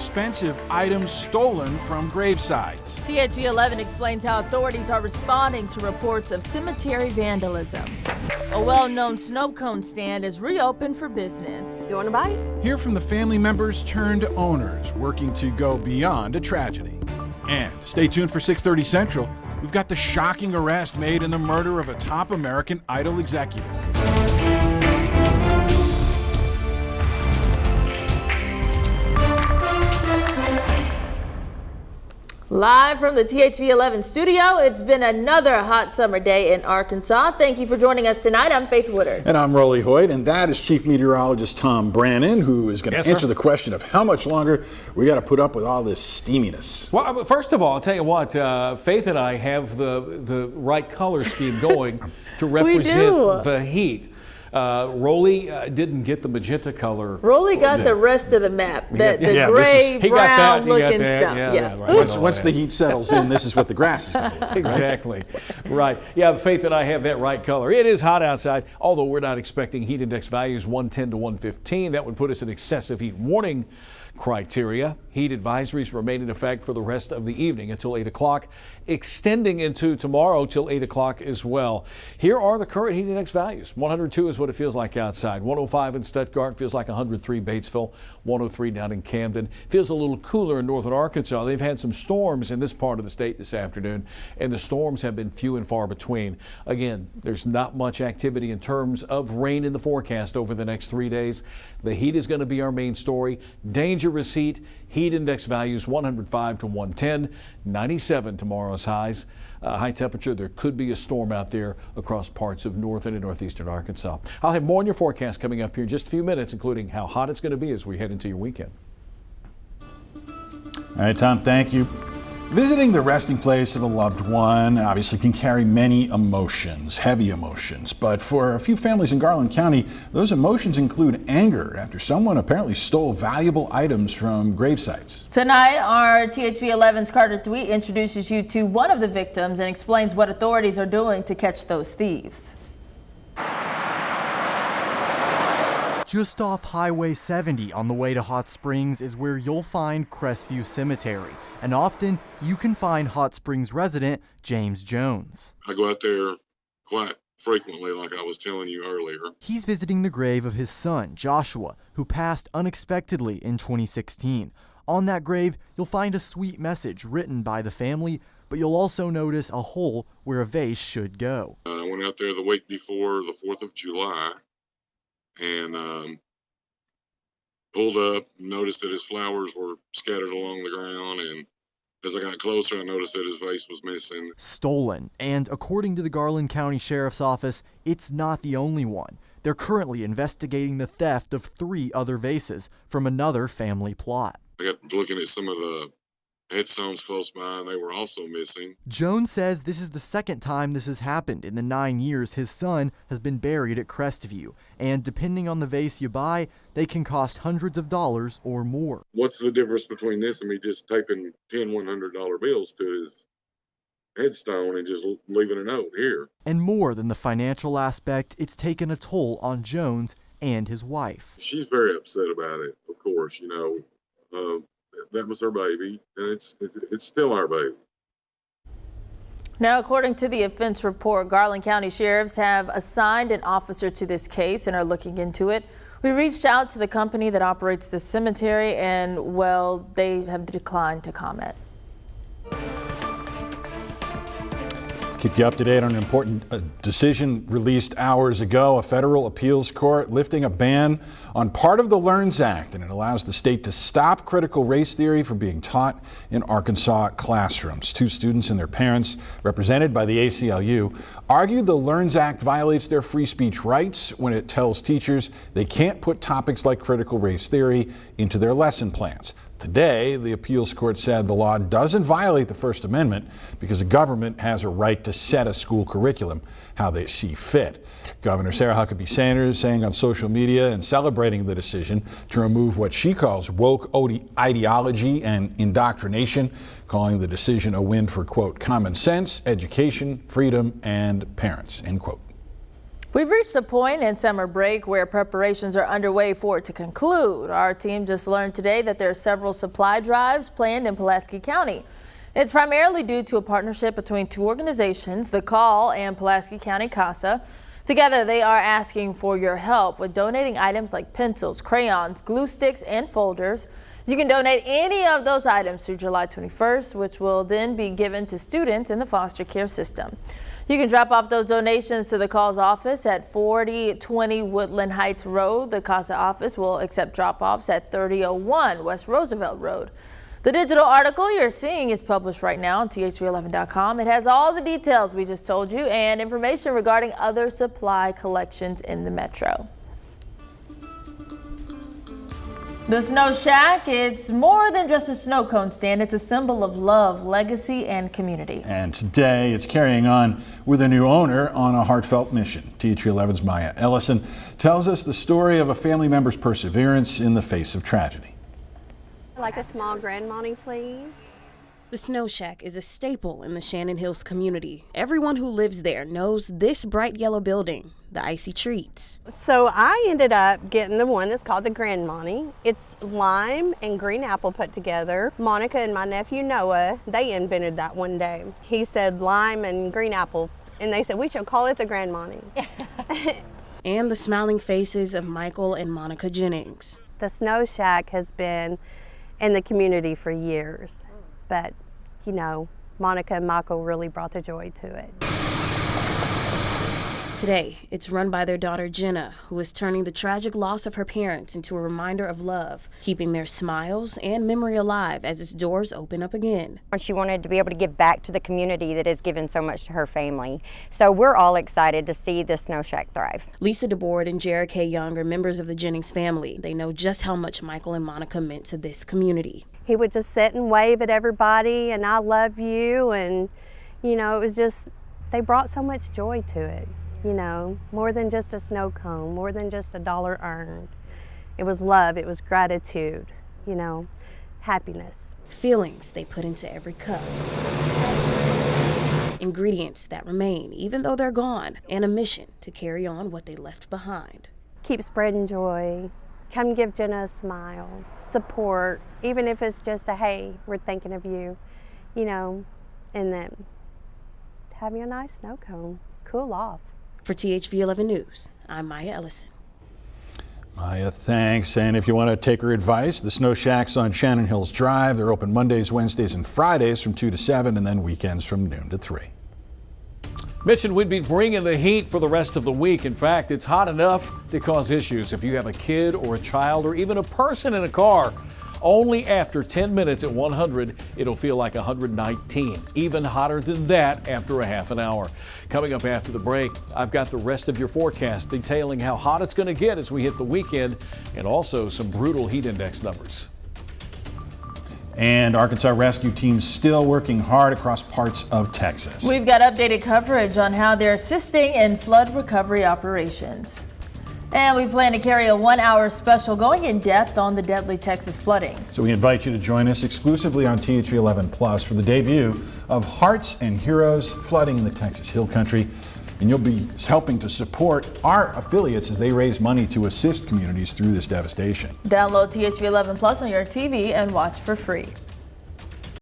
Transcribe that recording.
expensive items stolen from gravesites. THV 11 explains how authorities are responding to reports of cemetery vandalism. A well-known snow cone stand is reopened for business. You want to buy? Hear from the family members turned owners working to go beyond a tragedy. And stay tuned for 6:30 Central. We've got the shocking arrest made in the murder of a top American Idol executive. Live from the THV 11 studio, it's been another hot summer day in Arkansas. Thank you for joining us tonight. I'm Faith Woodard. And I'm Rolly Hoyt, and that is Chief Meteorologist Tom Brannon, who is going to answer the question of how much longer we got to put up with all this steaminess. Well, first of all, I'll tell you what, Faith and I have the right color scheme going to represent the heat. Rolly didn't get the magenta color. Rolly got the rest of the map, the gray, brown looking stuff. Once the heat settles in, this is what the grass is going to look like. Exactly. Right. Yeah, Faith and I have that right color. It is hot outside, although we're not expecting heat index values 110 to 115. That would put us in excessive heat warning criteria. Heat advisories remain in effect for the rest of the evening until 8 o'clock, extending into tomorrow till 8 o'clock as well. Here are the current heat index values. 102 is what it feels like outside. 105 in Stuttgart, feels like 103 Batesville, 103 down in Camden. Feels a little cooler in northern Arkansas. They've had some storms in this part of the state this afternoon, and the storms have been few and far between. Again, there's not much activity in terms of rain in the forecast over the next 3 days. The heat is going to be our main story. Dangerous heat. Heat index values 105 to 110, 97 tomorrow's highs. High temperature. There could be a storm out there across parts of northern and northeastern Arkansas. I'll have more on your forecast coming up here in just a few minutes, including how hot it's going to be as we head into your weekend. All right, Tom, thank you. Visiting the resting place of a loved one obviously can carry many emotions, heavy emotions. But for a few families in Garland County, those emotions include anger after someone apparently stole valuable items from grave sites. Tonight, our THV 11's Carter Thweet introduces you to one of the victims and explains what authorities are doing to catch those thieves. Just off Highway 70 on the way to Hot Springs is where you'll find Crestview Cemetery, and often you can find Hot Springs resident James Jones. I go out there quite frequently, like I was telling you earlier. He's visiting the grave of his son, Joshua, who passed unexpectedly in 2016. On that grave, you'll find a sweet message written by the family, but you'll also notice a hole where a vase should go. I went out there the week before the 4th of July. And pulled up, noticed that his flowers were scattered along the ground, and as I got closer, I noticed that his vase was missing. Stolen, and according to the Garland County Sheriff's Office, it's not the only one. They're currently investigating the theft of 3 other vases from another family plot. I got looking at some of the headstones close by, and they were also missing. Jones says this is the second time this has happened in the 9 years his son has been buried at Crestview, and depending on the vase you buy, they can cost hundreds of dollars or more. What's the difference between this and me just taping 10 $100 bills to his headstone and just leaving a note here? And more than the financial aspect, it's taken a toll on Jones and his wife. She's very upset about it, of course, you know. That was her baby, and it's still our baby. Now, according to the offense report, Garland County sheriffs have assigned an officer to this case and are looking into it. We reached out to the company that operates the cemetery, and, well, they have declined to comment. Keep you up to date on an important decision released hours ago. A federal appeals court lifting a ban on part of the LEARNS Act, and it allows the state to stop critical race theory from being taught in Arkansas classrooms. 2 students and their parents, represented by the ACLU, argued the LEARNS Act violates their free speech rights when it tells teachers they can't put topics like critical race theory into their lesson plans. Today, the appeals court said the law doesn't violate the First Amendment because the government has a right to set a school curriculum how they see fit. Governor Sarah Huckabee Sanders saying on social media and celebrating the decision to remove what she calls woke ideology and indoctrination, calling the decision a win for, quote, common sense, education, freedom, and parents, end quote. We've reached a point in summer break where preparations are underway for it to conclude. Our team just learned today that there are several supply drives planned in Pulaski County. It's primarily due to a partnership between two organizations, the Call and Pulaski County CASA. Together, they are asking for your help with donating items like pencils, crayons, glue sticks, and folders. You can donate any of those items through July 21st, which will then be given to students in the foster care system. You can drop off those donations to the Call's office at 4020 Woodland Heights Road. The CASA office will accept drop-offs at 3001 West Roosevelt Road. The digital article you're seeing is published right now on THV11.com. It has all the details we just told you and information regarding other supply collections in the metro. The Snow Shack, it's more than just a snow cone stand. It's a symbol of love, legacy, and community. And today it's carrying on with a new owner on a heartfelt mission. THV11's Maya Ellison tells us the story of a family member's perseverance in the face of tragedy. Like a small Grand Monte, please. The Snow Shack is a staple in the Shannon Hills community. Everyone who lives there knows this bright yellow building, the Icy Treats. So I ended up getting the one that's called the Grand Monte. It's lime and green apple put together. Monica and my nephew Noah, they invented that one day. He said lime and green apple, and they said we should call it the Grand Monte. And the smiling faces of Michael and Monica Jennings. The Snow Shack has been in the community for years, but you know, Monica and Michael really brought the joy to it. Today, it's run by their daughter Jenna, who is turning the tragic loss of her parents into a reminder of love, keeping their smiles and memory alive as its doors open up again. She wanted to be able to give back to the community that has given so much to her family. So we're all excited to see the Snow Shack thrive. Lisa DeBoard and Jared K. Young are members of the Jennings family. They know just how much Michael and Monica meant to this community. He would just sit and wave at everybody and I love you, and you know, it was just, they brought so much joy to it. You know, more than just a snow cone, more than just $1 earned. It was love, it was gratitude, you know, happiness. Feelings they put into every cup. Ingredients that remain even though they're gone, and a mission to carry on what they left behind. Keep spreading joy. Come give Jenna a smile, support, even if it's just a hey, we're thinking of you, you know, and then having a nice snow cone, cool off. For THV 11 News, I'm Maya Ellison. Maya, thanks. And if you want to take her advice, the Snow Shack's on Shannon Hills Drive. They're open Mondays, Wednesdays, and Fridays from 2 to 7, and then weekends from noon to 3. Mentioned we'd be bringing the heat for the rest of the week. In fact, it's hot enough to cause issues if you have a kid or a child or even a person in a car. Only after 10 minutes at 100, it'll feel like 119. Even hotter than that after a half an hour. Coming up after the break, I've got the rest of your forecast detailing how hot it's going to get as we hit the weekend, and also some brutal heat index numbers. And Arkansas rescue teams still working hard across parts of Texas. We've got updated coverage on how they're assisting in flood recovery operations. And we plan to carry a 1-hour special going in depth on the deadly Texas flooding. So we invite you to join us exclusively on THV 11 Plus for the debut of Hearts and Heroes Flooding in the Texas Hill Country. And you'll be helping to support our affiliates as they raise money to assist communities through this devastation. Download THV 11 Plus on your TV and watch for free.